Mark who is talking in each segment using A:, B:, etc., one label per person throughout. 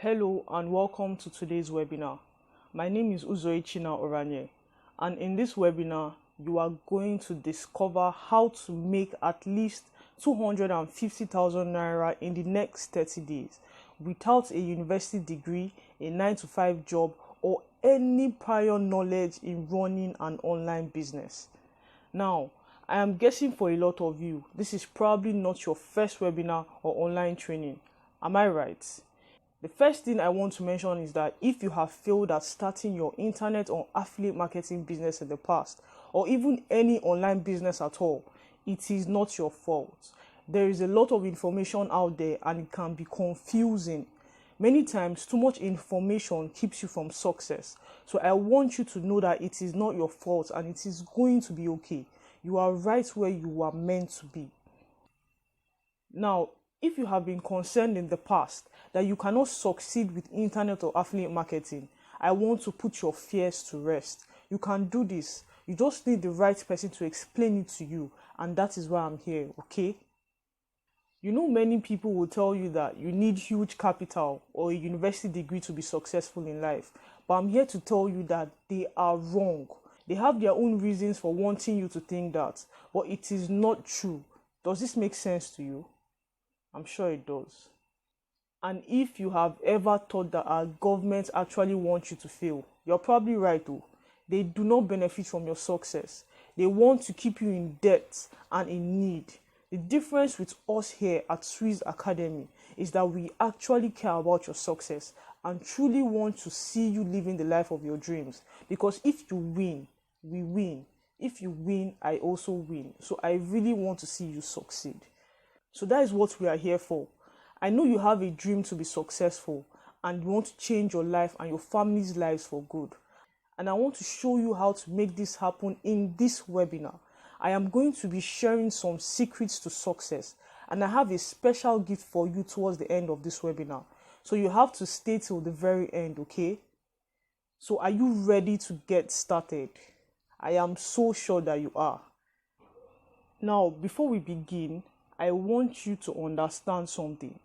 A: Hello and welcome to today's webinar. My name is Uzoichina Oranye, and in this webinar you are going to discover how to make at least 250,000 naira in the next 30 days without a university degree, a 9-to-5 job, or any prior knowledge in running an online business. Now, I am guessing for a lot of you, this is probably not your first webinar or online training. Am I right? The first thing I want to mention is that if you have failed at starting your internet or affiliate marketing business in the past, or even any online business at all, it is not your fault. There is a lot of information out there and it can be confusing. Many times, too much information keeps you from success. So I want you to know that it is not your fault and it is going to be okay. You are right where you are meant to be. Now, if you have been concerned in the past that you cannot succeed with internet or affiliate marketing, I want to put your fears to rest. You can do this. You just need the right person to explain it to you, and that is why I'm here, okay? You know, many people will tell you that you need huge capital or a university degree to be successful in life, but I'm here to tell you that they are wrong. They have their own reasons for wanting you to think that, but it is not true. Does this make sense to you? I'm sure it does. And if you have ever thought that our government actually wants you to fail, you're probably right though. They do not benefit from your success. They want to keep you in debt and in need. The difference with us here at Swiss Academy is that we actually care about your success and truly want to see you living the life of your dreams. Because if you win, we win. If you win, I also win. So I really want to see you succeed. So that is what we are here for. I know you have a dream to be successful and you want to change your life and your family's lives for good. And I want to show you how to make this happen in this webinar. I am going to be sharing some secrets to success, and I have a special gift for you towards the end of this webinar. So you have to stay till the very end, okay? So are you ready to get started? I am so sure that you are. Now, before we begin, I want you to understand something.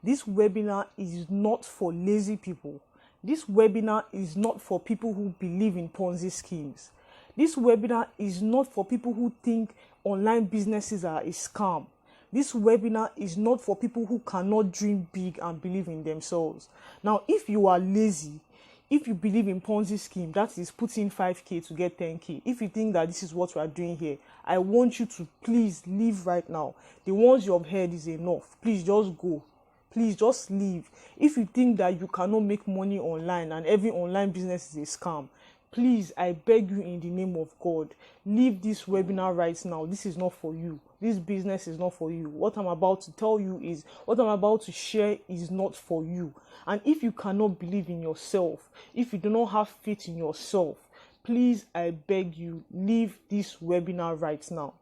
A: This webinar is not for lazy people. This webinar is not for people who believe in Ponzi schemes. This webinar is not for people who think online businesses are a scam. This webinar is not for people who cannot dream big and believe in themselves. Now, if you are lazy, if you believe in Ponzi scheme, that is put in 5K to get 10K. If you think that this is what we are doing here, I want you to please leave right now. The ones you have heard is enough. Please just go. Please just leave. If you think that you cannot make money online and every online business is a scam, please, I beg you in the name of God, leave this webinar right now. This is not for you. This business is not for you. What I'm about to tell you is, what I'm about to share is not for you. And if you cannot believe in yourself, if you do not have faith in yourself, please, I beg you, leave this webinar right now.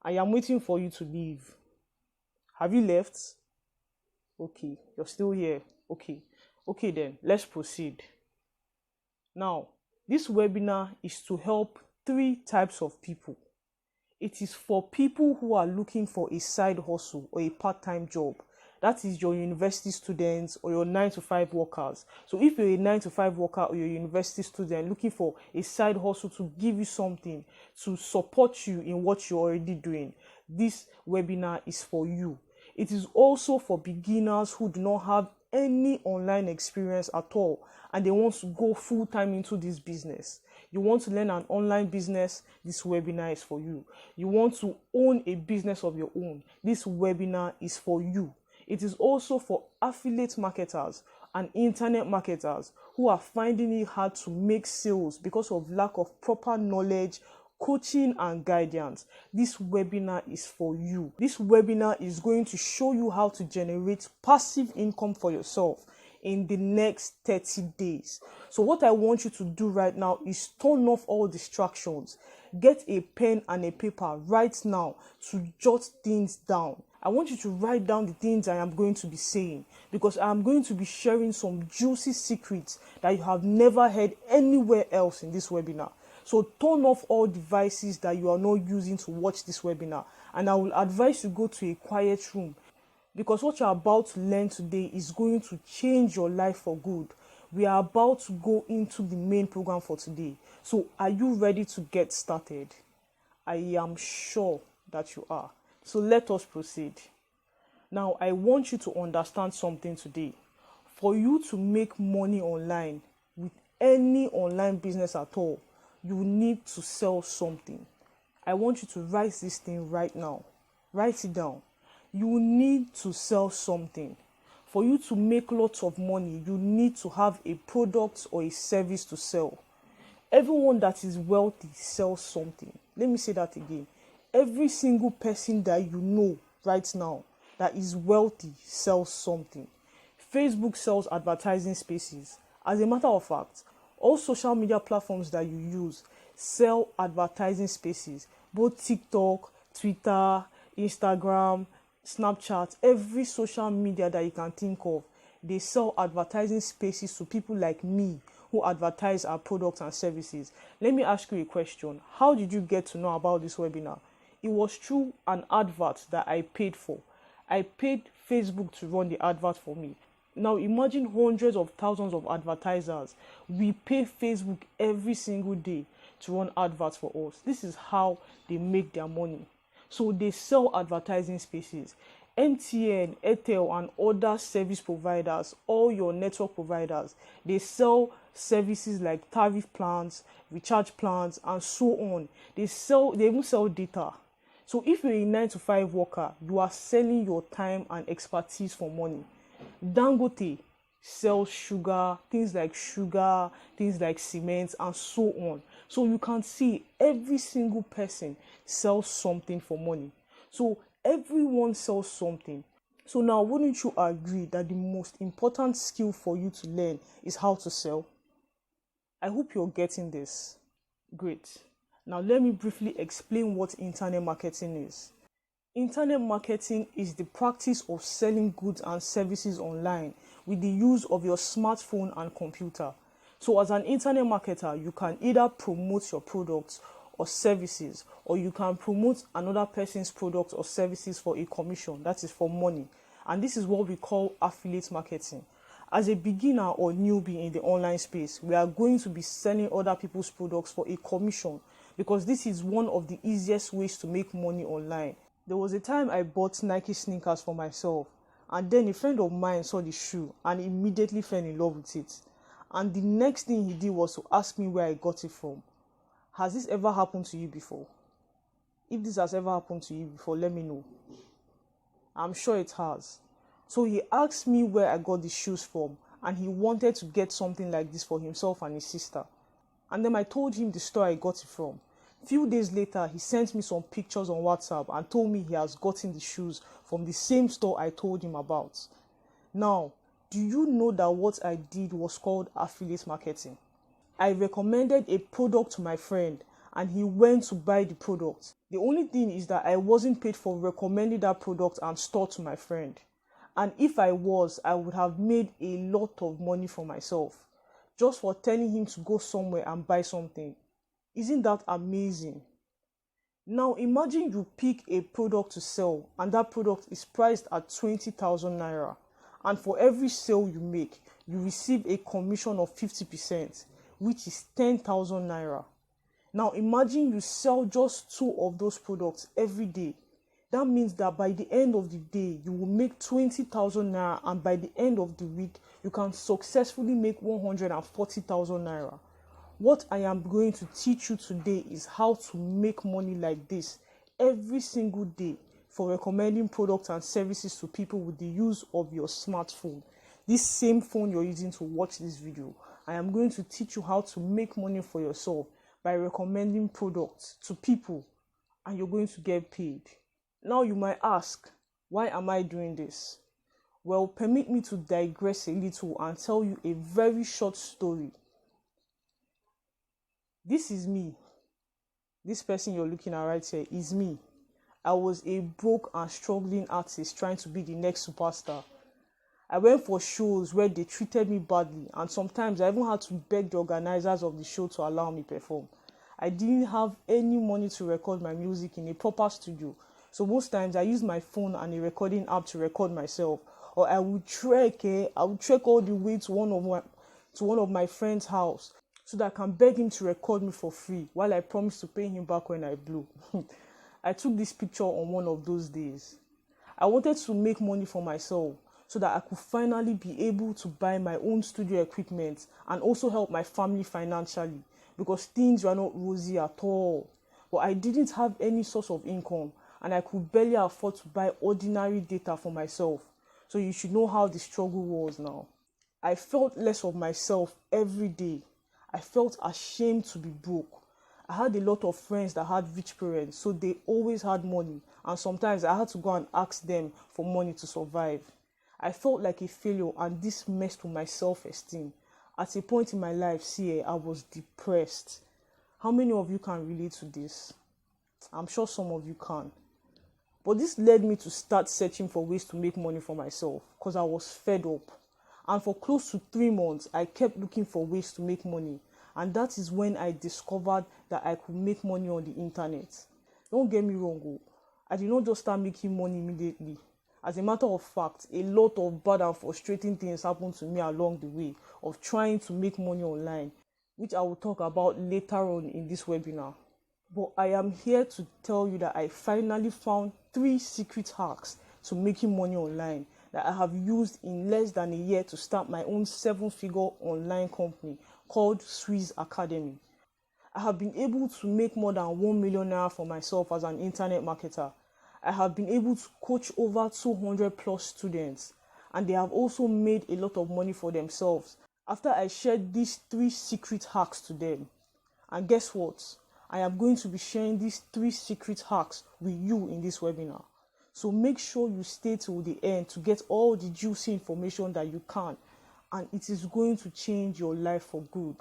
A: I am waiting for you to leave. Have you left? Okay, you're still here. Okay then, let's proceed. Now, this webinar is to help 3 types of people. It is for people who are looking for a side hustle or a part-time job. That is your university students or your 9-to-5 workers. So if you're a 9-to-5 worker or you're a university student looking for a side hustle to give you something to support you in what you're already doing, this webinar is for you. It is also for beginners who do not have any online experience at all and they want to go full-time into this business. You want to learn an online business, this webinar is for you. You want to own a business of your own, this webinar is for you. It is also for affiliate marketers and internet marketers who are finding it hard to make sales because of lack of proper knowledge, coaching and guidance. This webinar is for you. This webinar is going to show you how to generate passive income for yourself in the next 30 days. So what I want you to do right now is turn off all distractions. Get a pen and a paper right now to jot things down. I want you to write down the things I am going to be saying because I am going to be sharing some juicy secrets that you have never heard anywhere else in this webinar. So turn off all devices that you are not using to watch this webinar, and I will advise you go to a quiet room. because what you're about to learn today is going to change your life for good. We are about to go into the main program for today. So are you ready to get started? I am sure that you are. So let us proceed. Now, I want you to understand something today. For you to make money online with any online business at all, you need to sell something. I want you to write this thing right now. Write it down. You need to sell something. For you to make lots of money, you need to have a product or a service to sell. Everyone that is wealthy sells something. Let me say that again. Every single person that you know right now that is wealthy sells something. Facebook sells advertising spaces. As a matter of fact, all social media platforms that you use sell advertising spaces. Both TikTok, Twitter, Instagram, Snapchat, every social media that you can think of, they sell advertising spaces to people like me who advertise our products and services. Let me ask you a question. How did you get to know about this webinar? It was through an advert that I paid for. I paid Facebook to run the advert for me. Now imagine hundreds of thousands of advertisers. We pay Facebook every single day to run adverts for us. This is how they make their money. So they sell advertising spaces. MTN, Airtel, and other service providers, all your network providers, they sell services like tariff plans, recharge plans, and so on. They even sell data. So if you're a 9-to-5 worker, you are selling your time and expertise for money. Dangote sells sugar, things like cement, and so on. So you can see every single person sells something for money. So everyone sells something. So now, wouldn't you agree that the most important skill for you to learn is how to sell? I hope you're getting this. Great. Now let me briefly explain what internet marketing is. Internet marketing is the practice of selling goods and services online with the use of your smartphone and computer. So as an internet marketer, you can either promote your products or services, or you can promote another person's product or services for a commission, that is for money. And this is what we call affiliate marketing. As a beginner or newbie in the online space, we are going to be selling other people's products for a commission, because this is one of the easiest ways to make money online. There was a time I bought Nike sneakers for myself, and then a friend of mine saw the shoe and immediately fell in love with it. And the next thing he did was to ask me where I got it from. Has this ever happened to you before? If this has ever happened to you before, let me know. I'm sure it has. So he asked me where I got the shoes from, and he wanted to get something like this for himself and his sister. And then I told him the store I got it from. Few days later, he sent me some pictures on WhatsApp and told me he has gotten the shoes from the same store I told him about. Now, do you know that what I did was called affiliate marketing? I recommended a product to my friend and he went to buy the product. The only thing is that I wasn't paid for recommending that product and store to my friend. And if I was, I would have made a lot of money for myself just for telling him to go somewhere and buy something. Isn't that amazing? Now imagine you pick a product to sell and that product is priced at 20,000 naira, and for every sale you make, you receive a commission of 50%, which is 10,000 naira. Now imagine you sell just 2 of those products every day. That means that by the end of the day, you will make 20,000 naira, and by the end of the week, you can successfully make 140,000 naira. What I am going to teach you today is how to make money like this every single day for recommending products and services to people with the use of your smartphone. This same phone you're using to watch this video. I am going to teach you how to make money for yourself by recommending products to people, and you're going to get paid. Now you might ask, why am I doing this? Well, permit me to digress a little and tell you a very short story. This is me. This person you're looking at right here is me. I was a broke and struggling artist trying to be the next superstar. I went for shows where they treated me badly, and sometimes I even had to beg the organizers of the show to allow me perform. I didn't have any money to record my music in a proper studio, So most times I use my phone and a recording app to record myself, or I will trek all the way to one of my friend's house so that I can beg him to record me for free while I promise to pay him back when I blow. I took this picture on one of those days. I wanted to make money for myself so that I could finally be able to buy my own studio equipment and also help my family financially, because things were not rosy at all. But I didn't have any source of income and I could barely afford to buy ordinary data for myself. So you should know how the struggle was now. I felt less of myself every day. I felt ashamed to be broke. I had a lot of friends that had rich parents, so they always had money, and sometimes I had to go and ask them for money to survive. I felt like a failure, and this messed with my self-esteem. At a point in my life, I was depressed. How many of you can relate to this? I'm sure some of you can. But this led me to start searching for ways to make money for myself, because I was fed up. And for close to 3 months, I kept looking for ways to make money. And that is when I discovered that I could make money on the internet. Don't get me wrong, I did not just start making money immediately. As a matter of fact, a lot of bad and frustrating things happened to me along the way of trying to make money online, which I will talk about later on in this webinar. But I am here to tell you that I finally found 3 secret hacks to making money online that I have used in less than a year to start my own 7-figure online company called Swiss Academy. I have been able to make more than 1 million naira for myself as an internet marketer. I have been able to coach over 200 plus students, and they have also made a lot of money for themselves after I shared these 3 secret hacks to them. And guess what? I am going to be sharing these 3 secret hacks with you in this webinar. So make sure you stay till the end to get all the juicy information that you can, and it is going to change your life for good.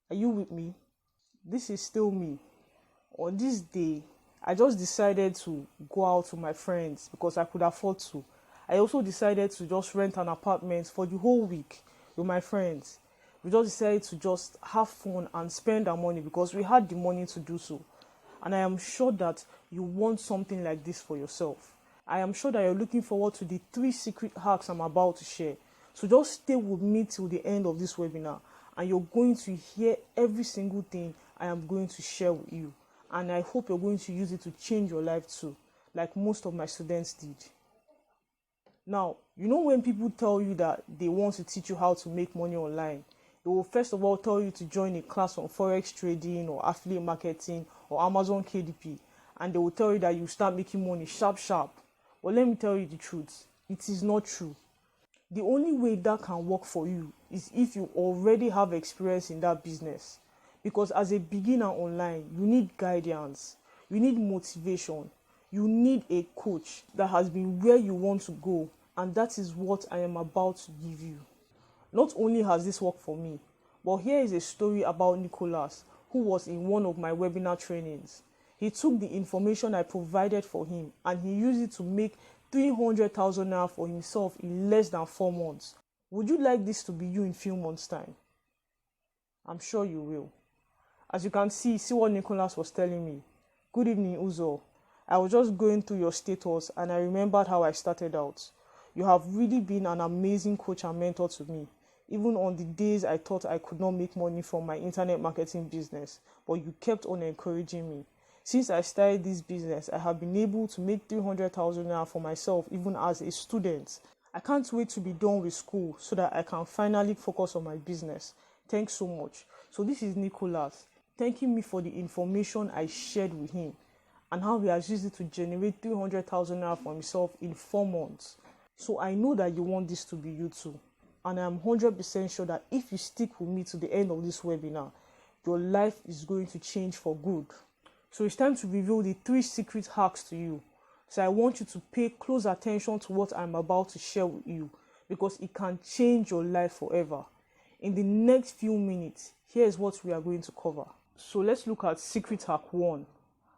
A: Are you with me? This is still me. On this day, I just decided to go out with my friends because I could afford to. I also decided to just rent an apartment for the whole week with my friends. We just decided to just have fun and spend our money because we had the money to do so. And I am sure that you want something like this for yourself. I am sure that you're looking forward to the 3 secret hacks I'm about to share. So just stay with me till the end of this webinar, and you're going to hear every single thing I am going to share with you. And I hope you're going to use it to change your life too, like most of my students did. Now, you know when people tell you that they want to teach you how to make money online, they will first of all tell you to join a class on Forex trading or affiliate marketing or Amazon KDP, and they will tell you that you start making money sharp. But let me tell you the truth, it is not true. The only way that can work for you is if you already have experience in that business. Because as a beginner online, you need guidance, you need motivation, you need a coach that has been where you want to go, and that is what I am about to give you. Not only has this worked for me, but here is a story about Nicholas, who was in one of my webinar trainings. He took the information I provided for him and he used it to make 300,000 naira for himself in less than 4 months. Would you like this to be you in few months' time? I'm sure you will. As you can see what Nicholas was telling me. Good evening, Uzo. I was just going through your status and I remembered how I started out. You have really been an amazing coach and mentor to me, even on the days I thought I could not make money from my internet marketing business, but you kept on encouraging me. Since I started this business, I have been able to make 300,000 naira for myself even as a student. I can't wait to be done with school so that I can finally focus on my business. Thanks so much. So this is Nicholas thanking me for the information I shared with him and how he has used it to generate 300,000 naira for himself in 4 months. So I know that you want this to be you too. And I am 100% sure that if you stick with me to the end of this webinar, your life is going to change for good. So it's time to reveal the 3 secret hacks to you. So I want you to pay close attention to what I'm about to share with you, because it can change your life forever. In the next few minutes, here's what we are going to cover. So let's look at secret hack 1.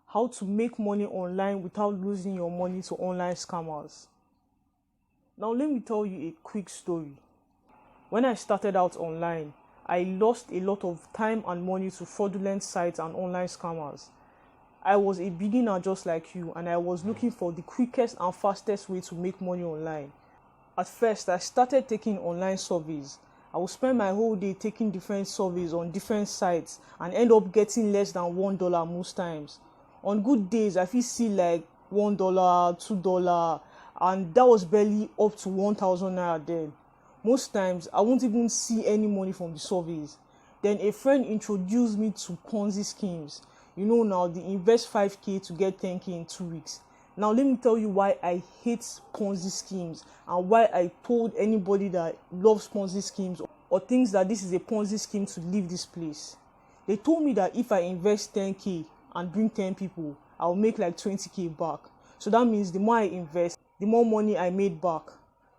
A: How to make money online without losing your money to online scammers. Now let me tell you a quick story. When I started out online, I lost a lot of time and money to fraudulent sites and online scammers. I was a beginner just like you, and I was looking for the quickest and fastest way to make money online. At first, I started taking online surveys. I would spend my whole day taking different surveys on different sites and end up getting less than $1 most times. On good days, I feel see like $1, $2, and that was barely up to 1,000 naira then. Most times, I won't even see any money from the surveys. Then a friend introduced me to Ponzi schemes. You know now, they invest 5k to get 10k in 2 weeks. Now let me tell you why I hate Ponzi schemes and why I told anybody that loves Ponzi schemes or thinks that this is a Ponzi scheme to leave this place. They told me that if I invest 10k and bring 10 people, I'll make like 20k back. So that means the more I invest, the more money I made back.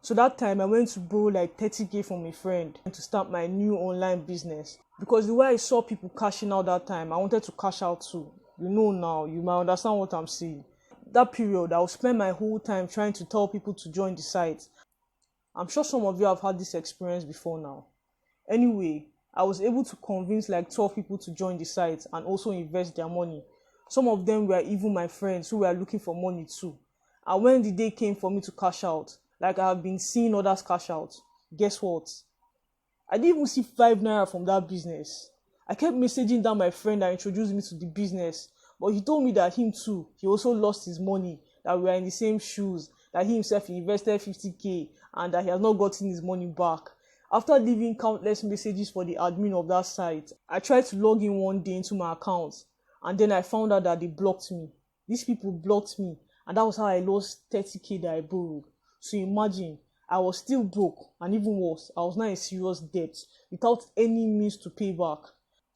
A: So that time I went to borrow like 30k from a friend to start my new online business. Because the way I saw people cashing out that time, I wanted to cash out too. You know now, you might understand what I'm saying. That period, I would spend my whole time trying to tell people to join the site. I'm sure some of you have had this experience before now. Anyway, I was able to convince like 12 people to join the site and also invest their money. Some of them were even my friends who were looking for money too. And when the day came for me to cash out, like I have been seeing others cash out, guess what? I didn't even see 5 naira from that business. I kept messaging down my friend that introduced me to the business, but he told me that him too, he also lost his money, that we were in the same shoes, that he himself invested 50k and that he has not gotten his money back. After leaving countless messages for the admin of that site, I tried to log in one day into my account and then I found out that they blocked me. These people blocked me and that was how I lost 30k that I borrowed. So imagine, I was still broke and even worse, I was now in serious debt without any means to pay back.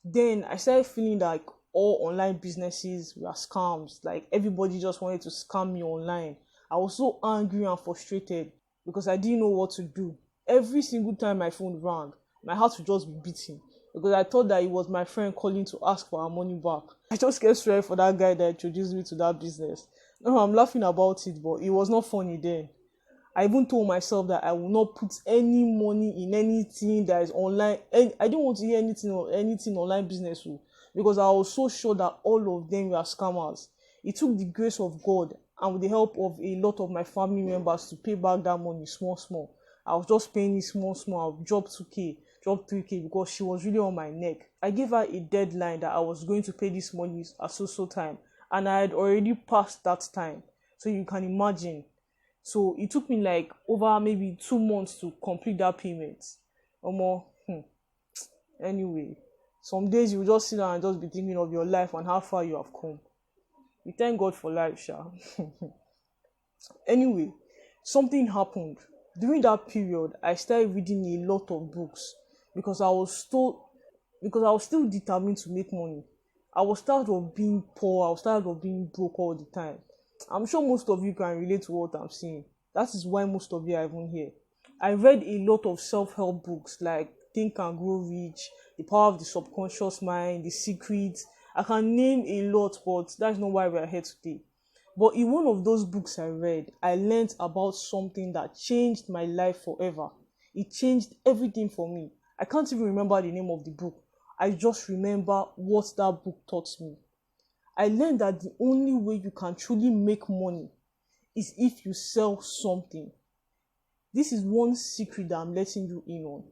A: Then I started feeling like all online businesses were scams, like everybody just wanted to scam me online. I was so angry and frustrated because I didn't know what to do. Every single time my phone rang, my heart would just be beating because I thought that it was my friend calling to ask for our money back. I just kept swearing for that guy that introduced me to that business. No, I'm laughing about it, but it was not funny then. I even told myself that I will not put any money in anything that is online. And I didn't want to hear anything online business because I was so sure that all of them were scammers. It took the grace of God and with the help of a lot of my family members to pay back that money small. I was just paying it small. I dropped 2k, dropped 3k because she was really on my neck. I gave her a deadline that I was going to pay this money at so time, and I had already passed that time. So you can imagine. So it took me like over maybe 2 months to complete that payment or more. Anyway, some days you just sit down and just be thinking of your life and how far you have come. We thank God for life, sha. Anyway, something happened. During that period, I started reading a lot of books because I was still determined to make money. I was tired of being poor. I was tired of being broke all the time. I'm sure most of you can relate to what I'm saying. That is why most of you are even here. I read a lot of self-help books like Think and Grow Rich, The Power of the Subconscious Mind, The Secret. I can name a lot, but that's not why we're here today. But in one of those books I read, I learned about something that changed my life forever. It changed everything for me. I can't even remember the name of the book. I just remember what that book taught me. I learned that the only way you can truly make money is if you sell something. This is one secret that I'm letting you in on.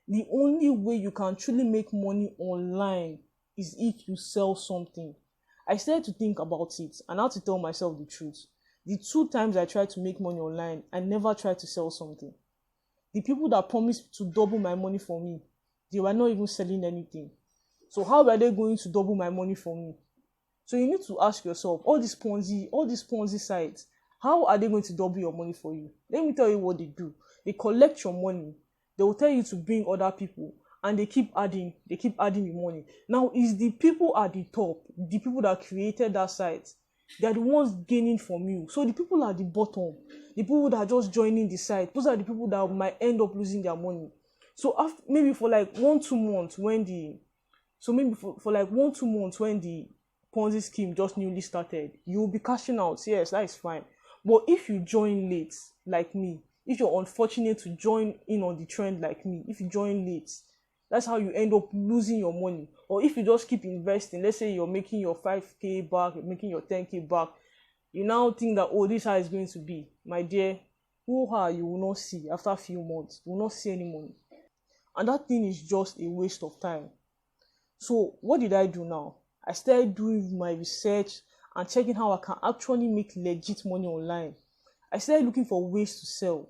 A: The only way you can truly make money online is if you sell something. I started to think about it and how to tell myself the truth. The 2 times I tried to make money online, I never tried to sell something. The people that promised to double my money for me, they were not even selling anything. So how were they going to double my money for me? So you need to ask yourself, all these Ponzi sites, how are they going to double your money for you? Let me tell you what they do. They collect your money. They will tell you to bring other people. And they keep adding the money. Now, it's the people at the top, the people that created that site, they're the ones gaining from you. So the people at the bottom, the people that are just joining the site, those are the people that might end up losing their money. So after, maybe for like 1-2 months when the Ponzi scheme just newly started, you'll be cashing out. Yes, that is fine. But if you join late, like me, if you're unfortunate to join in on the trend like me, if you join late, That's how you end up losing your money. Or if you just keep investing, let's say you're making your 5K back, you're making your 10K back, you now think that, oh, this is how it's going to be. My dear, you will not see after a few months. You will not see any money. And that thing is just a waste of time. So what did I do now? I started doing my research and checking how I can actually make legit money online. I started looking for ways to sell.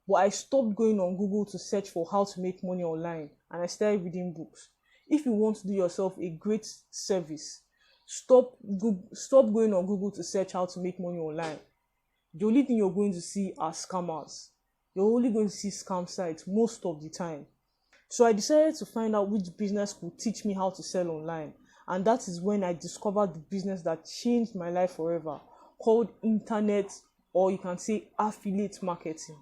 A: But I stopped going on Google to search for how to make money online, and I started reading books. If you want to do yourself a great service, stop going on Google to search how to make money online. The only thing you're going to see are scammers. You're only going to see scam sites most of the time. So I decided to find out which business could teach me how to sell online. And that is when I discovered the business that changed my life forever, called internet, or you can say affiliate marketing.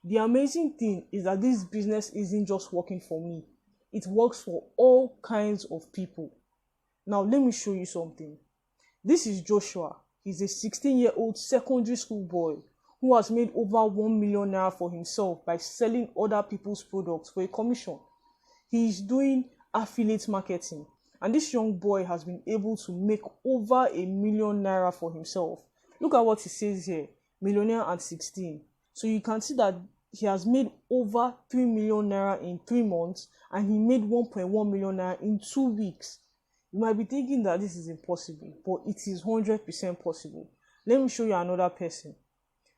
A: The amazing thing is that this business isn't just working for me. It works for all kinds of people. Now, let me show you something. This is Joshua. He's a 16-year-old secondary school boy who has made over 1 million naira for himself by selling other people's products for a commission. He is doing affiliate marketing. And this young boy has been able to make over 1 million naira for himself. Look at what he says here. Millionaire at 16. So you can see that he has made over 3 million naira in 3 months, and he made 1.1 million naira in 2 weeks. You might be thinking that this is impossible, but it is 100% possible. Let me show you another person.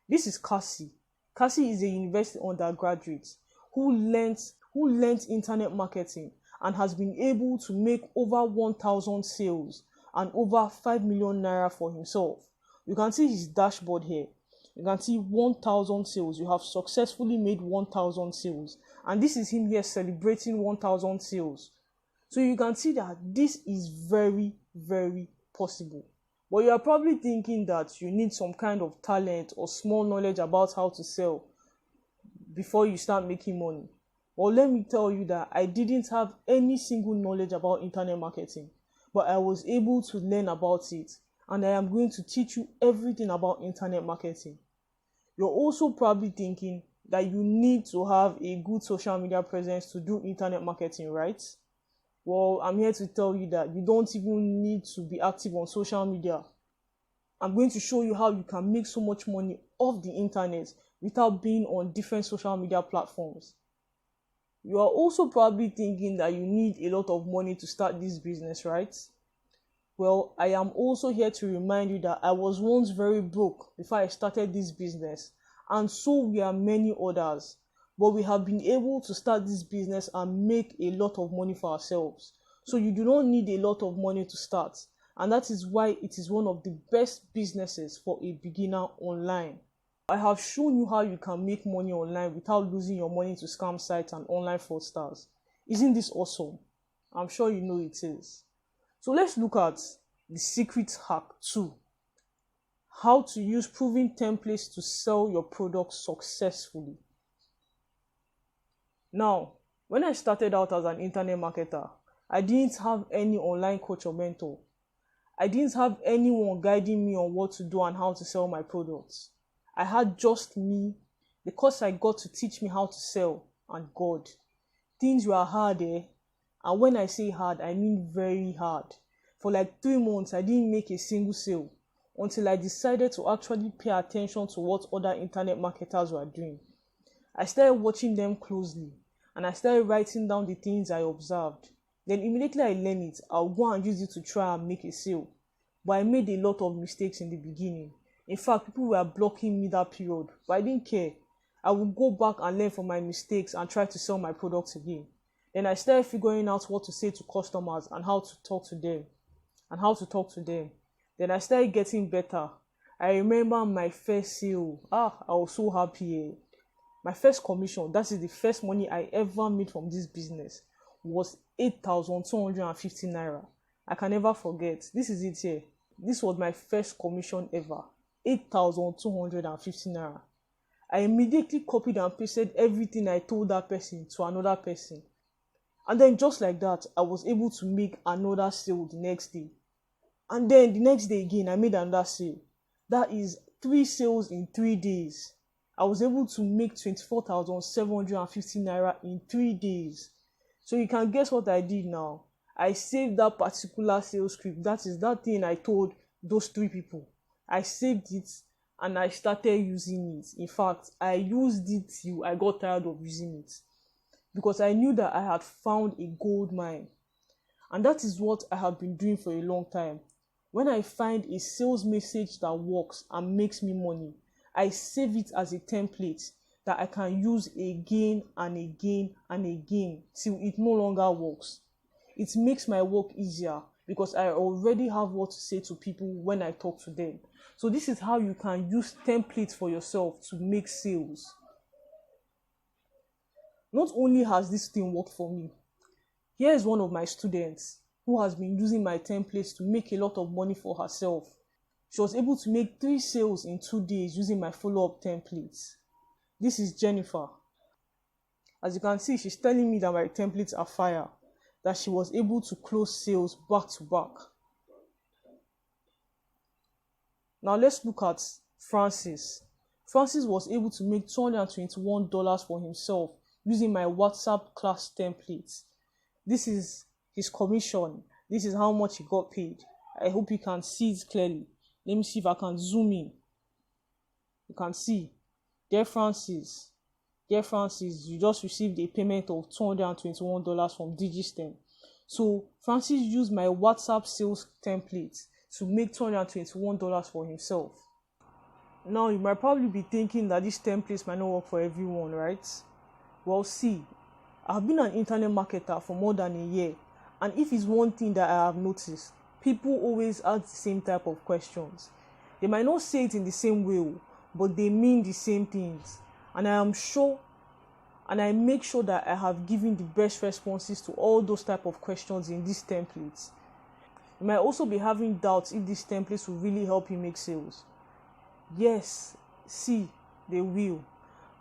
A: This is Cassie. Cassie is a university undergraduate who learned internet marketing and has been able to make over 1,000 sales and over 5 million naira for himself. You can see his dashboard here. You can see 1,000 sales. You have successfully made 1,000 sales. And this is him here celebrating 1,000 sales. So you can see that this is very, very possible. But you are probably thinking that you need some kind of talent or small knowledge about how to sell before you start making money. Well, let me tell you that I didn't have any single knowledge about internet marketing, but I was able to learn about it. And I am going to teach you everything about internet marketing. You're also probably thinking that you need to have a good social media presence to do internet marketing, right? Well, I'm here to tell you that you don't even need to be active on social media. I'm going to show you how you can make so much money off the internet without being on different social media platforms. You are also probably thinking that you need a lot of money to start this business, right? Well, I am also here to remind you that I was once very broke before I started this business, and so we are many others. But we have been able to start this business and make a lot of money for ourselves. So you do not need a lot of money to start, and that is why it is one of the best businesses for a beginner online. I have shown you how you can make money online without losing your money to scam sites and online fraudsters. Isn't this awesome? I'm sure you know it is. So let's look at the secret hack 2. How to use proven templates to sell your products successfully. Now, when I started out as an internet marketer, I didn't have any online coach or mentor. I didn't have anyone guiding me on what to do and how to sell my products. I had just me, the course I got to teach me how to sell, and God. Things were hard, and when I say hard, I mean very hard. For like 3 months, I didn't make a single sale until I decided to actually pay attention to what other internet marketers were doing. I started watching them closely, and I started writing down the things I observed. Then immediately I learned it, I'll go and use it to try and make a sale. But I made a lot of mistakes in the beginning. In fact, people were blocking me that period, but I didn't care. I would go back and learn from my mistakes and try to sell my products again. Then I started figuring out what to say to customers and how to talk to them. Then I started getting better. I remember my first sale. I was so happy. My first commission, that is the first money I ever made from this business, was 8,250 naira. I can never forget. This is it here. This was my first commission ever. 8,250 naira. I immediately copied and pasted everything I told that person to another person. And then just like that, I was able to make another sale the next day. And then the next day again, I made another sale. That is 3 sales in 3 days. I was able to make 24,750 naira in 3 days. So you can guess what I did now. I saved that particular sales script. That is that thing I told those 3 people. I saved it and I started using it. In fact, I used it till I got tired of using it, because I knew that I had found a gold mine. And that is what I have been doing for a long time. When I find a sales message that works and makes me money, I save it as a template that I can use again and again and again till it no longer works. It makes my work easier because I already have what to say to people when I talk to them. So this is how you can use templates for yourself to make sales. Not only has this thing worked for me, here is one of my students who has been using my templates to make a lot of money for herself. She was able to make 3 sales in 2 days using my follow-up templates. This is Jennifer. As you can see, she's telling me that my templates are fire, that she was able to close sales back to back. Now let's look at Francis. Francis was able to make $221 for himself using my WhatsApp class templates. This is his commission. This is how much he got paid. I hope you can see it clearly. Let me see if I can zoom in. You can see. Dear Francis, you just received a payment of $221 from DigiStem. So Francis used my WhatsApp sales template to make $221 for himself. Now you might probably be thinking that these templates might not work for everyone, right? Well, see, I've been an internet marketer for more than a year, and if it's one thing that I have noticed, people always ask the same type of questions. They might not say it in the same way, but they mean the same things. And I am sure, and I make sure that I have given the best responses to all those type of questions in these templates. You might also be having doubts if these templates will really help you make sales. Yes, see, they will.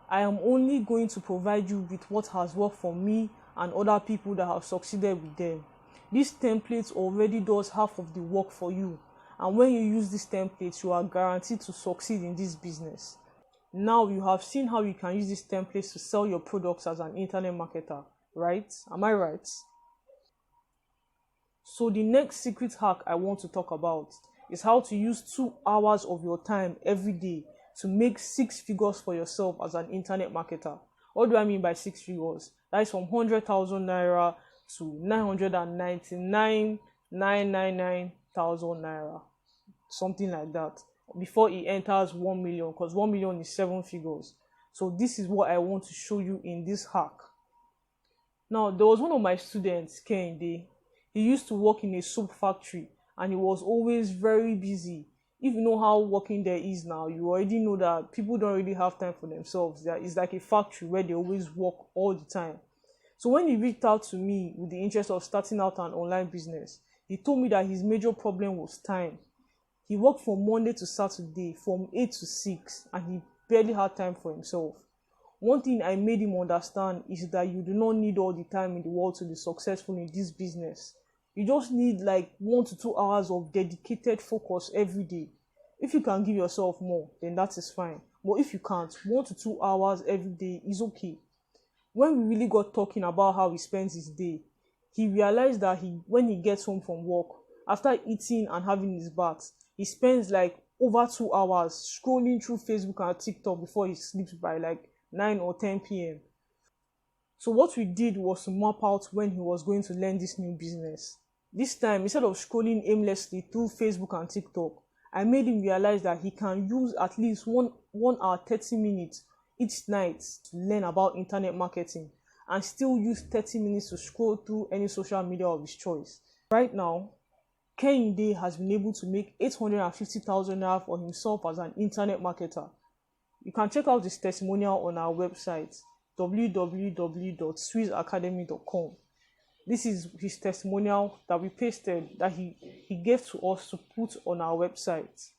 A: I am only going to provide you with what has worked for me and other people that have succeeded with them. These templates already does half of the work for you. And when you use these templates, you are guaranteed to succeed in this business. Now you have seen how you can use these templates to sell your products as an internet marketer, right? Am I right? So the next secret hack I want to talk about is how to use 2 hours of your time every day to make 6 figures for yourself as an internet marketer. What do I mean by 6 figures? That is from 100,000 naira to 999,999,000 naira. Something like that. Before it enters 1 million, because 1 million is 7 figures. So this is what I want to show you in this hack. Now, there was one of my students, Kehinde. He used to work in a soap factory and he was always very busy. If you know how working there is now, you already know that people don't really have time for themselves. It's like a factory where they always work all the time. So when he reached out to me with the interest of starting out an online business, he told me that his major problem was time. He worked from Monday to Saturday from 8 to 6 and he barely had time for himself. One thing I made him understand is that you do not need all the time in the world to be successful in this business. You just need like 1 to 2 hours of dedicated focus every day. If you can give yourself more, then that is fine. But if you can't, 1 to 2 hours every day is okay. When we really got talking about how he spends his day, he realized that when he gets home from work, after eating and having his bath, he spends like over 2 hours scrolling through Facebook and TikTok before he sleeps by like 9 or 10 p.m. So what we did was to map out when he was going to learn this new business. This time, instead of scrolling aimlessly through Facebook and TikTok, I made him realize that he can use at least 1 hour 30 minutes each night to learn about internet marketing and still use 30 minutes to scroll through any social media of his choice. Right now, Kehinde has been able to make 850,000 naira for himself as an internet marketer. You can check out his testimonial on our website, www.swissacademy.com. This is his testimonial that we pasted, that he gave to us to put on our website.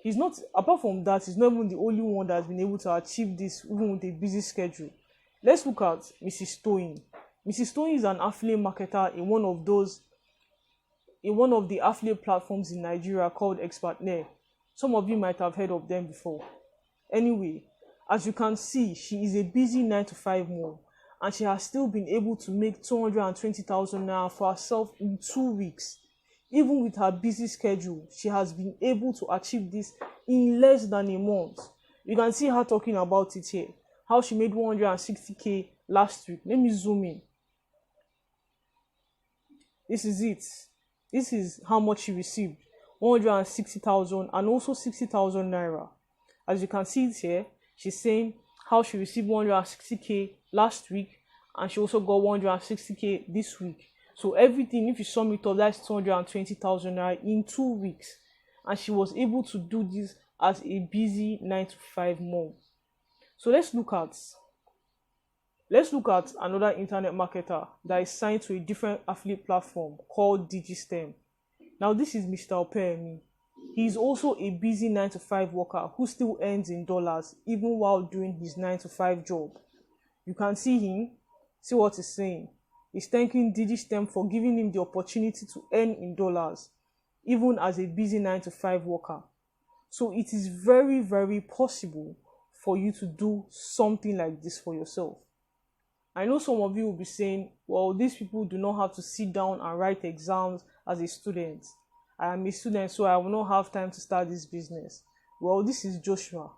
A: He's not, apart from that, he's not even the only one that has been able to achieve this even with a busy schedule. Let's look at Mrs. Toyin. Mrs. Toyin is an affiliate marketer in one of the affiliate platforms in Nigeria called Expertnet. Some of you might have heard of them before. Anyway, as you can see, she is a busy 9 to 5 mom, and she has still been able to make 220,000 naira for herself in 2 weeks. Even with her busy schedule, she has been able to achieve this in less than a month. You can see her talking about it here, how she made 160k last week. Let me zoom in. This is it. This is how much she received, 160,000 and also 60,000 naira. As you can see it here, she's saying how she received 160k last week and she also got 160k this week. So everything, if you sum it up, that's 220,000 naira in 2 weeks. And she was able to do this as a busy 9-to-5 mom. So let's look at another internet marketer that is signed to a different affiliate platform called DigiStem. Now this is Mr. Opeyemi. He is also a busy 9-to-5 worker who still earns in dollars even while doing his 9-to-5 job. You can see him, see what he's saying. He's thanking DigiStem for giving him the opportunity to earn in dollars even as a busy 9-to-5 worker. So it is very, very possible for you to do something like this for yourself. I know some of you will be saying, well, these people do not have to sit down and write exams as a student. I am a student, so I will not have time to start this business. Well, this is Joshua,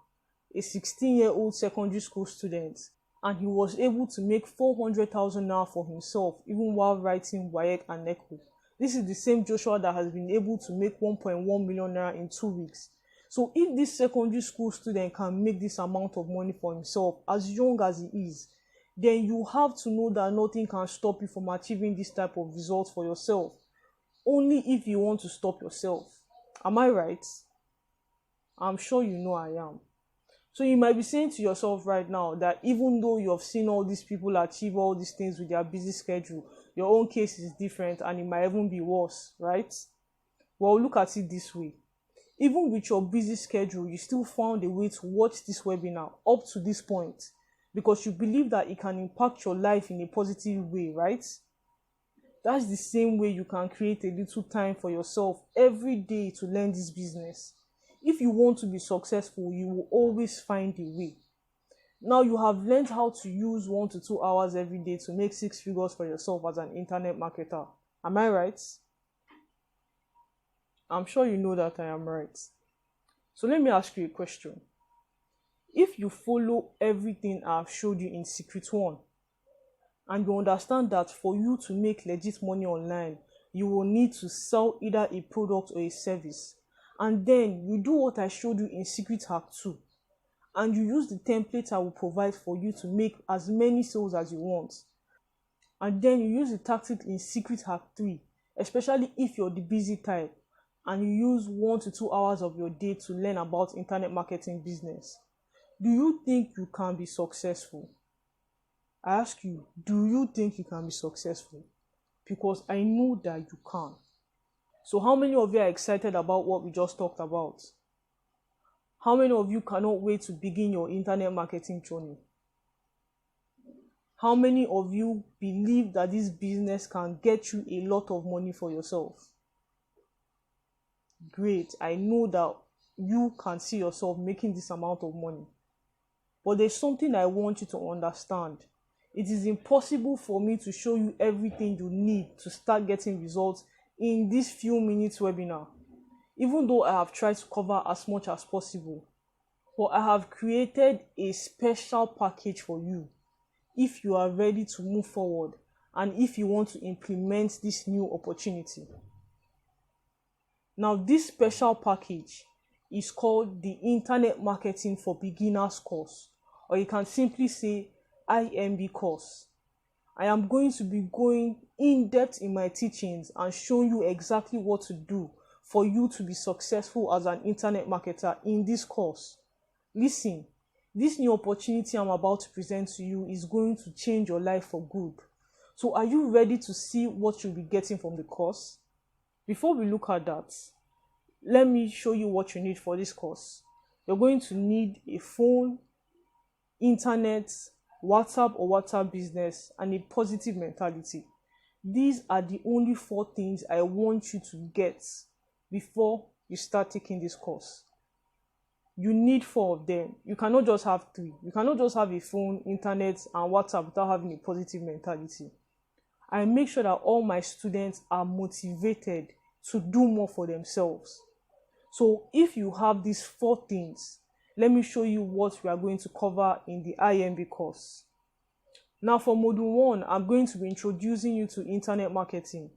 A: a 16-year-old secondary school student, and he was able to make 400,000 naira for himself even while writing WAEC and NECO. This is the same Joshua that has been able to make 1.1 million naira in 2 weeks. So if this secondary school student can make this amount of money for himself as young as he is, then you have to know that nothing can stop you from achieving this type of results for yourself. Only if you want to stop yourself. Am I right? I'm sure you know I am. So you might be saying to yourself right now that even though you have seen all these people achieve all these things with their busy schedule, your own case is different and it might even be worse, right? Well, look at it this way. Even with your busy schedule, you still found a way to watch this webinar up to this point because you believe that it can impact your life in a positive way, right? That's the same way you can create a little time for yourself every day to learn this business. If you want to be successful, you will always find a way. Now you have learned how to use 1 to 2 hours every day to make 6 figures for yourself as an internet marketer. Am I right? I'm sure you know that I am right. So let me ask you a question. If you follow everything I've showed you in Secret 1, and you understand that for you to make legit money online, you will need to sell either a product or a service, and then you do what I showed you in Secret Hack 2, and you use the template I will provide for you to make as many sales as you want, and then you use the tactic in Secret Hack 3, especially if you're the busy type, and you use 1 to 2 hours of your day to learn about internet marketing business. Do you think you can be successful? I ask you, do you think you can be successful? Because I know that you can. So how many of you are excited about what we just talked about? How many of you cannot wait to begin your internet marketing journey? How many of you believe that this business can get you a lot of money for yourself? Great. I know that you can see yourself making this amount of money. But there's something I want you to understand. It is impossible for me to show you everything you need to start getting results in this few minutes webinar, even though I have tried to cover as much as possible. But I have created a special package for you if you are ready to move forward and if you want to implement this new opportunity. Now, this special package is called the Internet Marketing for Beginners course, or you can simply say IMB course. I am going to be going in depth in my teachings and showing you exactly what to do for you to be successful as an internet marketer in this course. Listen, this new opportunity I'm about to present to you is going to change your life for good. So are you ready to see what you'll be getting from the course? Before we look at that, let me show you what you need for this course. You're going to need a phone, internet, WhatsApp or WhatsApp business, and a positive mentality. These are the only 4 things I want you to get before you start taking this course. You need 4 of them. You cannot just have 3. You cannot just have a phone, internet, and WhatsApp without having a positive mentality. I make sure that all my students are motivated to do more for themselves. So if you have these 4 things, let me show you what we are going to cover in the Imb course. Now for module 1, I'm going to be introducing you to internet marketing.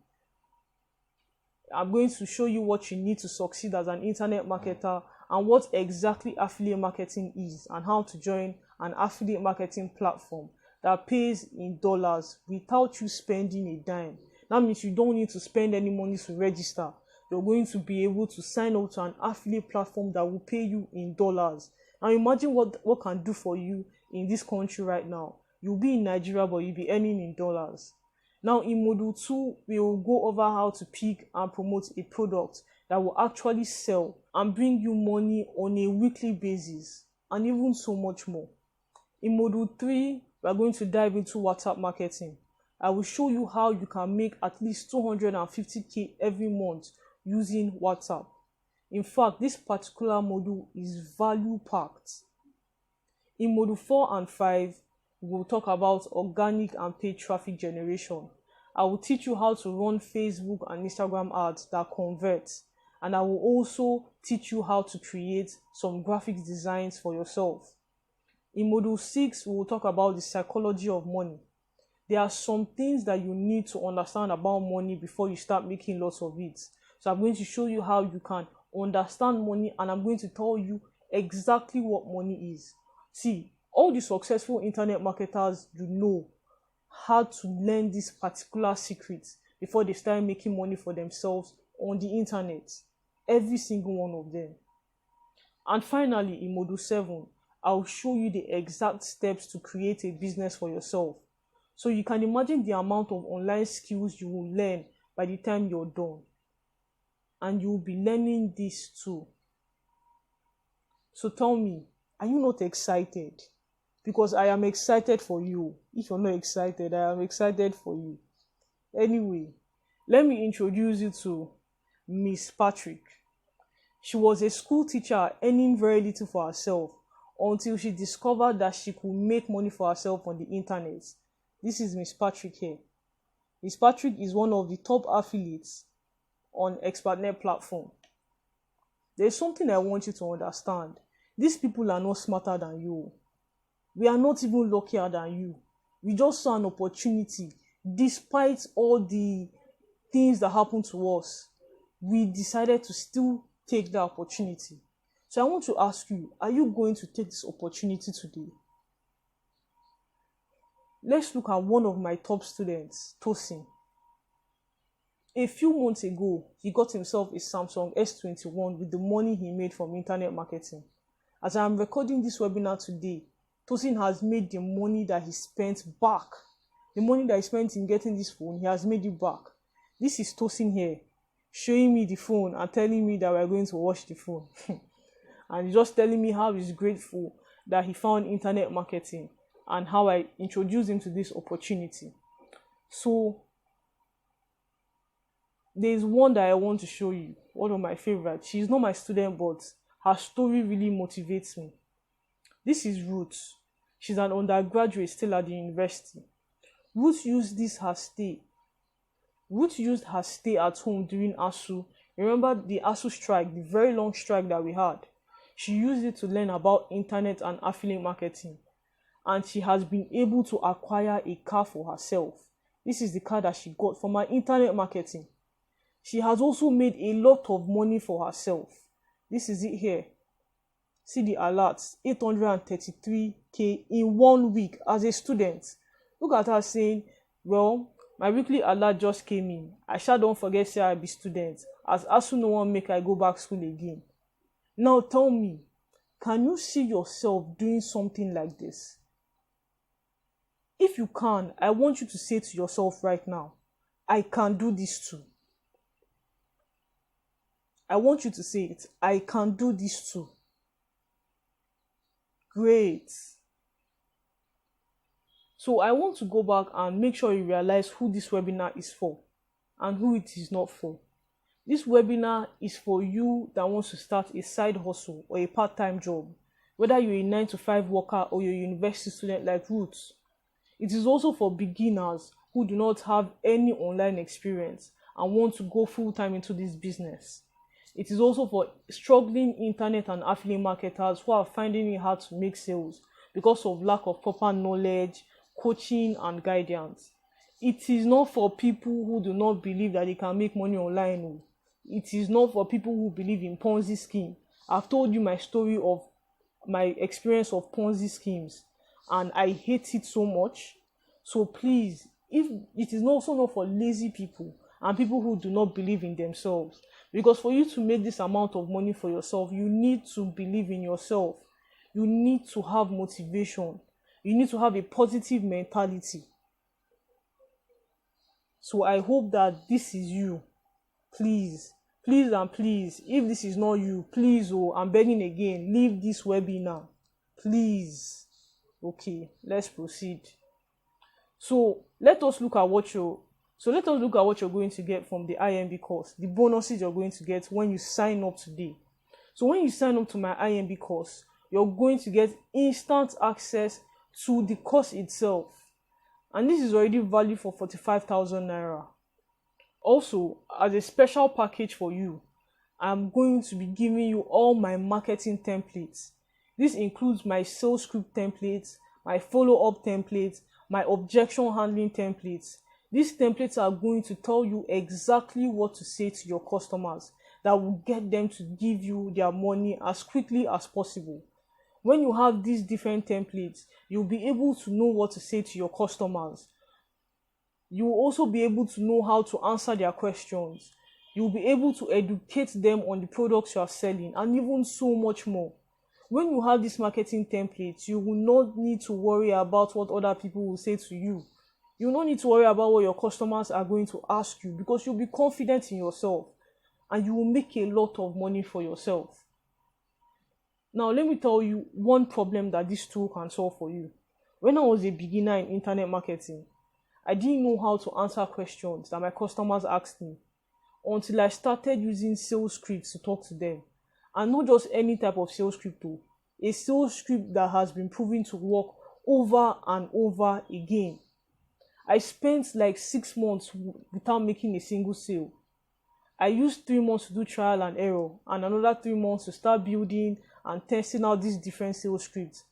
A: I'm going to show you what you need to succeed as an internet marketer and what exactly affiliate marketing is and how to join an affiliate marketing platform that pays in dollars without you spending a dime. That means you don't need to spend any money to register. You're going to be able to sign up to an affiliate platform that will pay you in dollars. Now imagine what can do for you in this country right now. You'll be in Nigeria, but you'll be earning in dollars. Now in module 2, we will go over how to pick and promote a product that will actually sell and bring you money on a weekly basis, and even so much more. In module 3, we are going to dive into WhatsApp marketing. I will show you how you can make at least 250k every month using WhatsApp. In fact, this particular module is value packed. In module 4 and 5, we will talk about organic and paid traffic generation. I will teach you how to run Facebook and Instagram ads that convert. And I will also teach you how to create some graphic designs for yourself. In module 6, we will talk about the psychology of money. There are some things that you need to understand about money before you start making lots of it. So I'm going to show you how you can understand money, and I'm going to tell you exactly what money is. See, all the successful internet marketers had to learn this particular secret before they started making money for themselves on the internet. Every single one of them. And finally, in module 7, I'll show you the exact steps to create a business for yourself. So you can imagine the amount of online skills you will learn by the time you're done. And you'll be learning this too. So tell me, are you not excited? Because I am excited for you. If you're not excited, I am excited for you. Anyway, let me introduce you to Miss Patrick. She was a school teacher earning very little for herself until she discovered that she could make money for herself on the internet. This is Miss Patrick here. Miss Patrick is one of the top affiliates on ExpertNet platform. There's something I want you to understand. These people are not smarter than you. We are not even luckier than you. We just saw an opportunity. Despite all the things that happened to us, we decided to still take the opportunity. So I want to ask you, are you going to take this opportunity today? Let's look at one of my top students, Tosin. A few months ago, he got himself a Samsung S21 with the money he made from internet marketing. As I am recording this webinar today, Tosin has made the money that he spent back. The money that he spent in getting this phone, he has made it back. This is Tosin here, showing me the phone and telling me that we are going to watch the phone. And just telling me how he's grateful that he found internet marketing and how I introduced him to this opportunity. So, there's one that I want to show you, one of my favorites. She's not my student, but her story really motivates me. This is Ruth. She's an undergraduate still at the university. Ruth used her stay at home during ASU. Remember the ASU strike, the very long strike that we had? She used it to learn about internet and affiliate marketing. And she has been able to acquire a car for herself. This is the car that she got from her internet marketing. She has also made a lot of money for herself. This is it here. See the alerts, 833k in 1 week as a student. Look at her saying, well, my weekly alert just came in. I shall don't forget say I be student. As soon no one make I go back school again. Now tell me, can you see yourself doing something like this? If you can, I want you to say to yourself right now, I can do this too. I want you to say it. I can do this too. Great. So I want to go back and make sure you realize who this webinar is for and who it is not for. This webinar is for you that wants to start a side hustle or a part-time job, whether you're a 9-to-5 worker or you're a university student like Ruth. It is also for beginners who do not have any online experience and want to go full-time into this business. It is also for struggling internet and affiliate marketers who are finding it hard to make sales because of lack of proper knowledge, coaching, and guidance. It is not for people who do not believe that they can make money online. It is not for people who believe in Ponzi scheme. I've told you my story of my experience of Ponzi schemes, and I hate it so much. So please, if it is also not for lazy people and people who do not believe in themselves, because for you to make this amount of money for yourself, you need to believe in yourself. You need to have motivation. You need to have a positive mentality. So I hope that this is you. Please and please, if this is not you, please, I'm begging again, leave this webinar. Please. Okay, let's proceed. So let us look at what you're going to get from the IMB course, the bonuses you're going to get when you sign up today. So when you sign up to my IMB course, you're going to get instant access to the course itself. And this is already valued for 45,000 naira. Also, as a special package for you, I'm going to be giving you all my marketing templates. This includes my sales script templates, my follow-up templates, my objection handling templates. These templates are going to tell you exactly what to say to your customers that will get them to give you their money as quickly as possible. When you have these different templates, you'll be able to know what to say to your customers. You will also be able to know how to answer their questions. You'll be able to educate them on the products you are selling, and even so much more. When you have these marketing templates, you will not need to worry about what other people will say to you. You will not need to worry about what your customers are going to ask you, because you'll be confident in yourself and you will make a lot of money for yourself. Now, let me tell you one problem that this tool can solve for you. When I was a beginner in internet marketing, I didn't know how to answer questions that my customers asked me until I started using sales scripts to talk to them. And not just any type of sales script, a sales script that has been proven to work over and over again. I spent like 6 months without making a single sale. I used 3 months to do trial and error, and another 3 months to start building and testing out these different sales scripts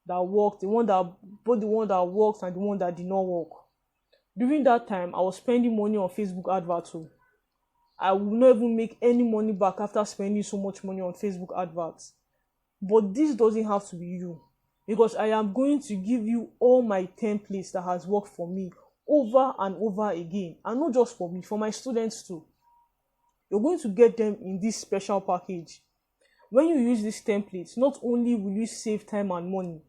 A: that worked, both the one that worked and the one that did not work. During that time, I was spending money on Facebook adverts. I will not even make any money back after spending so much money on Facebook adverts. But this doesn't have to be you, because I am going to give you all my templates that has worked for me over and over again, and not just for me, for my students too. You're going to get them in this special package. When you use these templates, not only will you save time and money,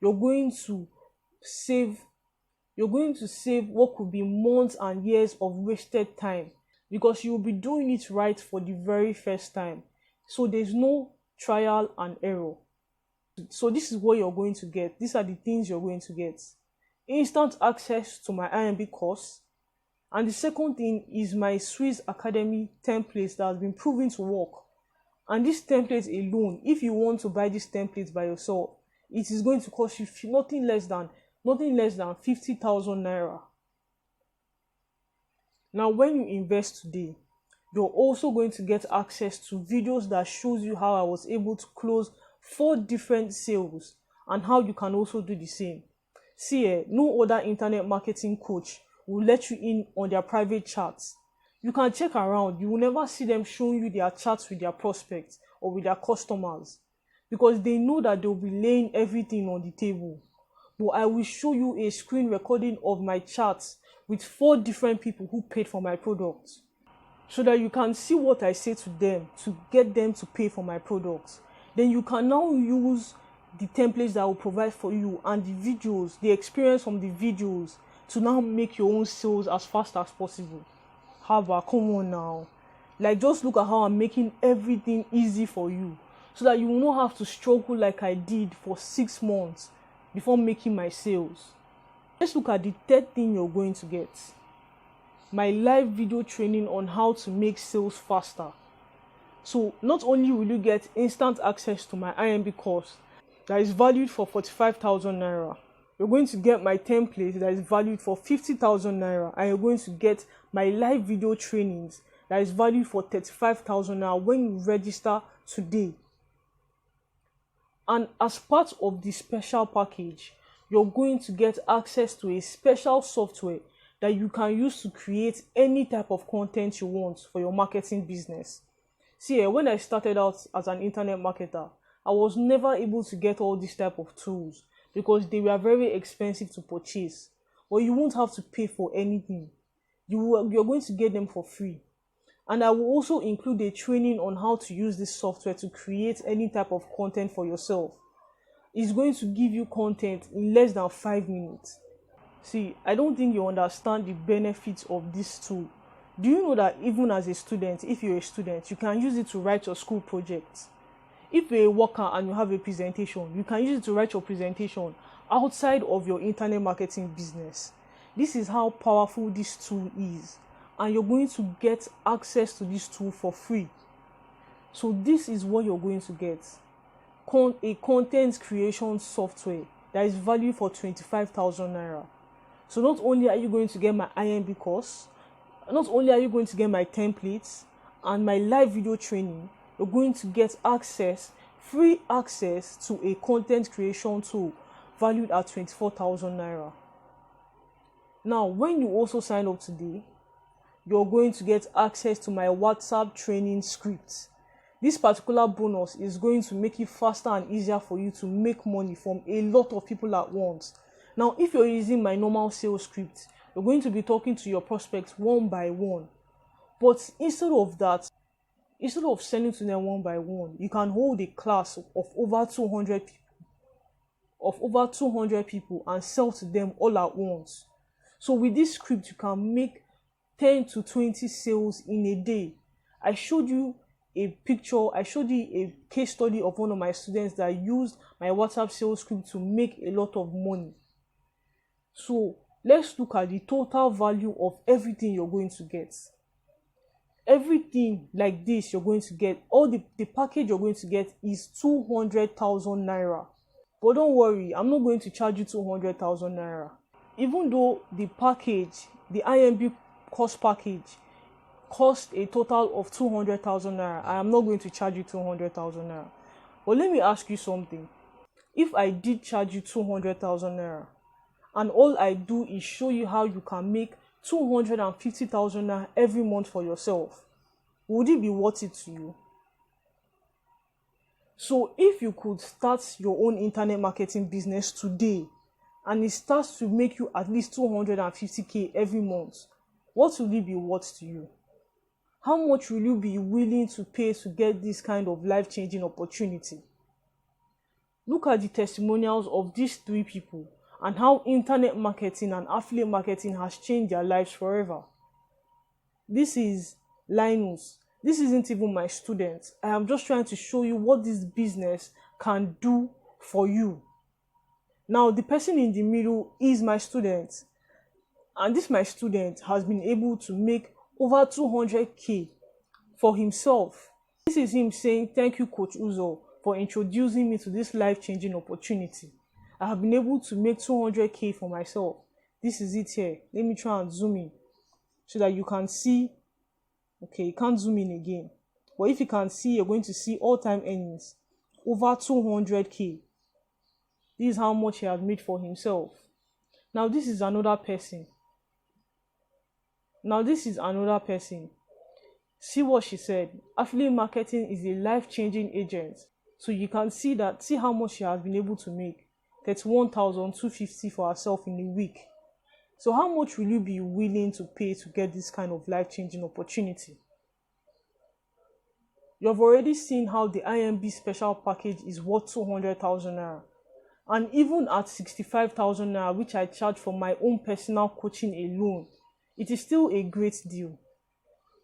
A: you're going to save what could be months and years of wasted time, because you'll be doing it right for the very first time. So there's no trial and error. So this is what you're going to get. These are the things you're going to get. Instant access to my IMB course. And the second thing is my Swiss Academy templates that has been proven to work. And these templates alone, if you want to buy these templates by yourself, it is going to cost you nothing less than 50,000 naira. Now, when you invest today, you're also going to get access to videos that shows you how I was able to close 4 different sales and how you can also do the same. See, no other internet marketing coach will let you in on their private chats. You can check around. You will never see them showing you their chats with their prospects or with their customers, because they know that they'll be laying everything on the table. But I will show you a screen recording of my chats with 4 different people who paid for my products, so that you can see what I say to them to get them to pay for my products. Then you can now use the templates that I will provide for you and the videos, the experience from the videos, to now make your own sales as fast as possible. Haba, come on now. Like, just look at how I'm making everything easy for you, so that you will not have to struggle like I did for 6 months before making my sales. Let's look at the third thing you're going to get. my live video training on how to make sales faster. So not only will you get instant access to my IMB course that is valued for 45,000 naira, you're going to get my template that is valued for 50,000 naira, and you're going to get my live video trainings that is valued for 35,000 naira when you register today. And as part of the special package, you're going to get access to a special software that you can use to create any type of content you want for your marketing business. See, when I started out as an internet marketer, I was never able to get all these type of tools because they were very expensive to purchase. But you won't have to pay for anything. You're going to get them for free. And I will also include a training on how to use this software to create any type of content for yourself. It's going to give you content in less than 5 minutes. See, I don't think you understand the benefits of this tool. Do you know that even as a student, if you're a student, you can use it to write your school projects? If you're a worker and you have a presentation, you can use it to write your presentation outside of your internet marketing business. This is how powerful this tool is. And you're going to get access to this tool for free. So this is what you're going to get. A content creation software that is valued for 25,000 naira. So not only are you going to get my IMB course, not only are you going to get my templates and my live video training, you're going to get free access to a content creation tool valued at 24,000 naira. Now, when you also sign up today, you're going to get access to my WhatsApp training script. This particular bonus is going to make it faster and easier for you to make money from a lot of people at once. Now, if you're using my normal sales script, you're going to be talking to your prospects one by one. But instead of sending to them one by one, you can hold a class of over 200 people and sell to them all at once. So with this script, you can make 10 to 20 sales in a day. I showed you a case study of one of my students that used my WhatsApp sales script to make a lot of money. So let's look at the total value of everything you're going to get. Everything like this you're going to get, all the package you're going to get is 200,000 naira. But don't worry, I'm not going to charge you 200,000 naira. Even though the package, the IMB course package, cost a total of 200,000 naira, I am not going to charge you 200,000 naira. But let me ask you something. If I did charge you 200,000 naira, and all I do is show you how you can make 250,000 naira every month for yourself, would it be worth it to you? So if you could start your own internet marketing business today, and it starts to make you at least 250k every month, what will it be worth to you? How much will you be willing to pay to get this kind of life-changing opportunity? Look at the testimonials of these 3 people and how internet marketing and affiliate marketing has changed their lives forever. This is Linus. This isn't even my student. I am just trying to show you what this business can do for you. Now, the person in the middle is my student. And this my student has been able to make over 200k for himself. This is him saying, "Thank you, Coach Uzo, for introducing me to this life-changing opportunity. I have been able to make 200k for myself." This is it here. Let me try and zoom in so that you can see. Okay, you can't zoom in again. But if you can see, you're going to see all-time earnings. Over 200k. This is how much he has made for himself. Now, this is another person. See what she said. Affiliate marketing is a life-changing agent. So you can see how much she has been able to make. 31,250 for herself in a week. So how much will you be willing to pay to get this kind of life-changing opportunity? You have already seen how the IMB special package is worth 200,000 naira. And even at 65,000 naira, which I charge for my own personal coaching alone, it is still a great deal.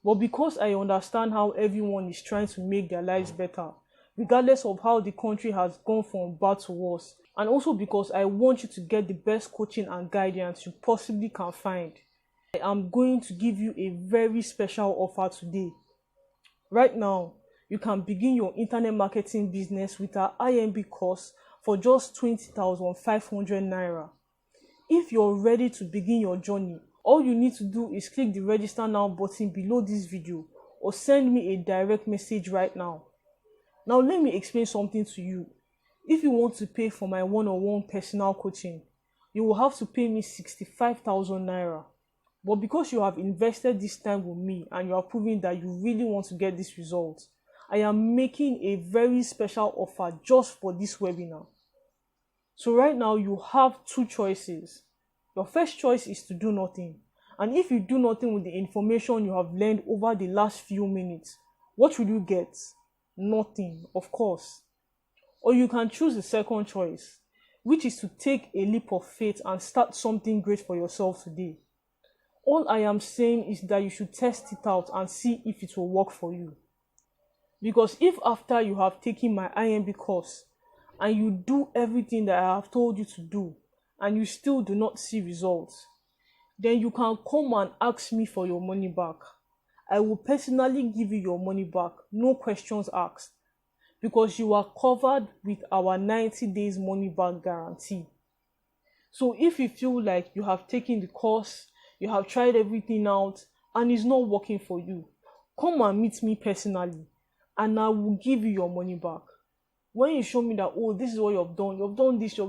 A: But because I understand how everyone is trying to make their lives better, regardless of how the country has gone from bad to worse, and also because I want you to get the best coaching and guidance you possibly can find, I am going to give you a very special offer today. Right now, you can begin your internet marketing business with our Imb course for just 20,500 naira. If you're ready to begin your journey, all you need to do is click the register now button below this video or send me a direct message right now. Now let me explain something to you. If you want to pay for my one-on-one personal coaching, you will have to pay me 65,000 naira. But because you have invested this time with me and you are proving that you really want to get this result, I am making a very special offer just for this webinar. So right now you have two choices. Your first choice is to do nothing. And if you do nothing with the information you have learned over the last few minutes, what will you get? Nothing, of course. Or you can choose the second choice, which is to take a leap of faith and start something great for yourself today. All I am saying is that you should test it out and see if it will work for you. Because if after you have taken my Imb course and you do everything that I have told you to do and you still do not see results, then you can come and ask me for your money back. I will personally give you your money back, no questions asked, because you are covered with our 90 days money back guarantee. So if you feel like you have taken the course, you have tried everything out and it's not working for you, come and meet me personally and I will give you your money back. When you show me that, oh, this is what you've done this,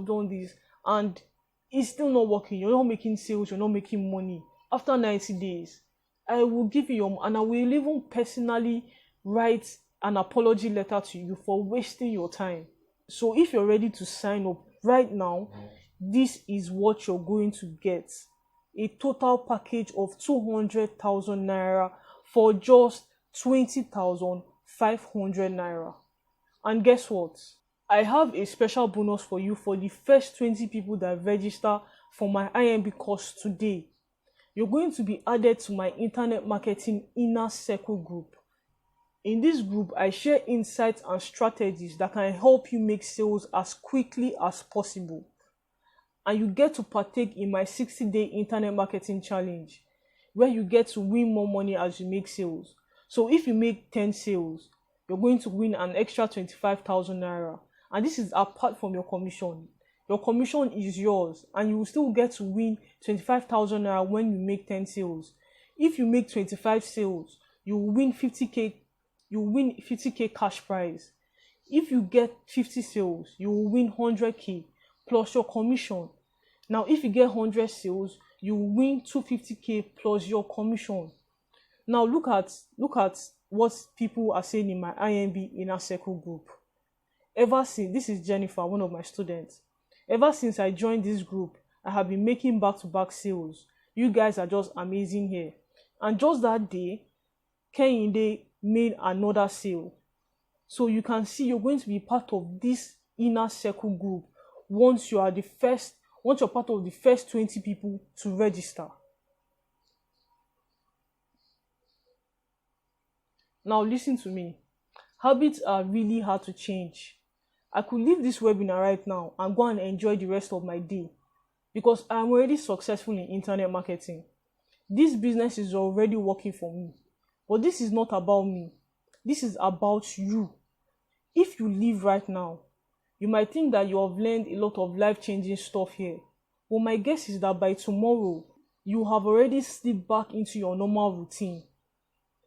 A: and it's still not working, you're not making sales, you're not making money, after 90 days, I will give you your, and I will even personally write an apology letter to you for wasting your time. So if you're ready to sign up right now, this is what you're going to get. A total package of 200,000 naira for just 20,500 naira. And guess what? I have a special bonus for you for the first 20 people that register for my Imb course today. You're going to be added to my internet marketing inner circle group. In this group, I share insights and strategies that can help you make sales as quickly as possible. And you get to partake in my 60-day internet marketing challenge, where you get to win more money as you make sales. So if you make 10 sales, you're going to win an extra 25,000 naira. And this is apart from your commission. Your commission is yours, and you will still get to win 25,000 naira when you make 10 sales. If you make 25 sales, you will win 50k. You will win 50k cash prize. If you get 50 sales, you will win 100k plus your commission. Now, if you get 100 sales, you will win 250k plus your commission. Now, look at what people are saying in my Imb inner circle group. Ever since, this is Jennifer, one of my students. Ever since I joined this group, I have been making back-to-back sales. You guys are just amazing here. And just that day, Kehinde made another sale. So you can see you're going to be part of this inner circle group once you're part of the first 20 people to register. Now listen to me. Habits are really hard to change. I could leave this webinar right now and go and enjoy the rest of my day because I'm already successful in internet marketing. This business is already working for me. But this is not about me. This is about you. If you leave right now, you might think that you have learned a lot of life-changing stuff here. But my guess is that by tomorrow, you have already slipped back into your normal routine.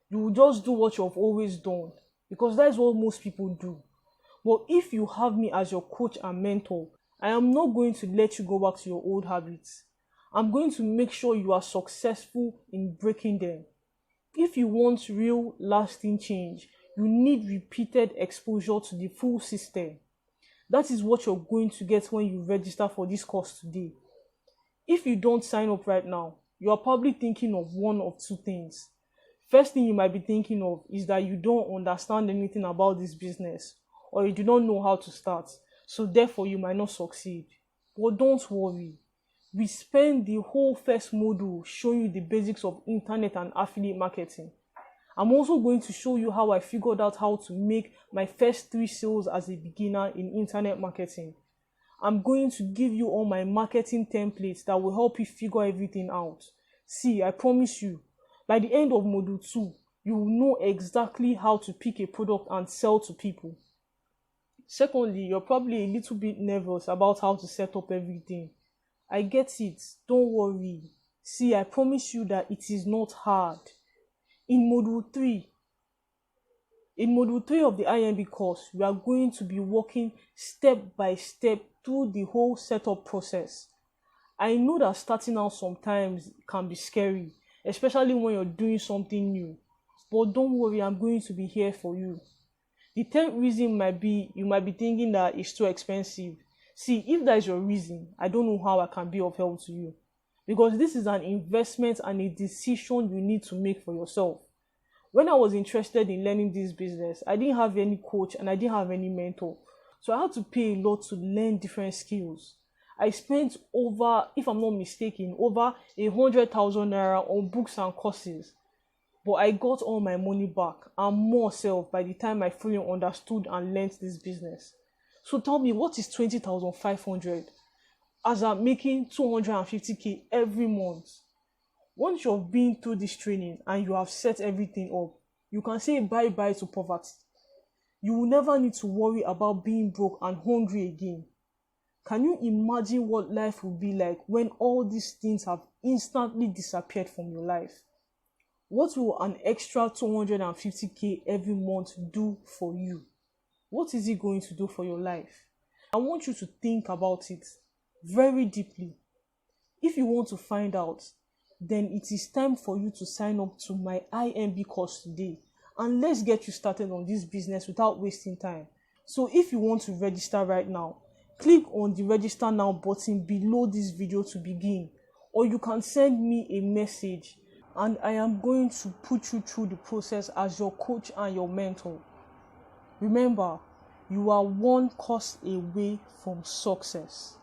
A: You will just do what you have always done because that is what most people do. But if you have me as your coach and mentor, I am not going to let you go back to your old habits. I'm going to make sure you are successful in breaking them. If you want real lasting change, you need repeated exposure to the full system. That is what you're going to get when you register for this course today. If you don't sign up right now, you are probably thinking of one of two things. First thing you might be thinking of is that you don't understand anything about this business or you do not know how to start, so therefore you might not succeed. But don't worry. We spend the whole first module showing you the basics of internet and affiliate marketing. I'm also going to show you how I figured out how to make my first 3 sales as a beginner in internet marketing. I'm going to give you all my marketing templates that will help you figure everything out. See, I promise you, by the end of module 2, you will know exactly how to pick a product and sell to people. Secondly, you're probably a little bit nervous about how to set up everything. I get it, don't worry. See, I promise you that it is not hard. In module 3, of the IMB course, we are going to be working step by step through the whole setup process. I know that starting out sometimes can be scary, especially when you're doing something new. But don't worry, I'm going to be here for you. The third reason might be you might be thinking that it's too expensive. See, if that is your reason, I don't know how I can be of help to you. Because this is an investment and a decision you need to make for yourself. When I was interested in learning this business, I didn't have any coach and I didn't have any mentor. So I had to pay a lot to learn different skills. I spent over, if I'm not mistaken, over 100,000 naira on books and courses. But I got all my money back and more self by the time I fully understood and learned this business. So tell me, what is 20,500 as I'm making 250k every month? Once you've been through this training and you have set everything up, you can say bye-bye to poverty. You will never need to worry about being broke and hungry again. Can you imagine what life will be like when all these things have instantly disappeared from your life? What will an extra 250k every month do for you? What is it going to do for your life? I want you to think about it very deeply. If you want to find out, then it is time for you to sign up to my IMB course today. And let's get you started on this business without wasting time. So if you want to register right now, click on the register now button below this video to begin. Or you can send me a message and I am going to put you through the process as your coach and your mentor. Remember, you are one course away from success.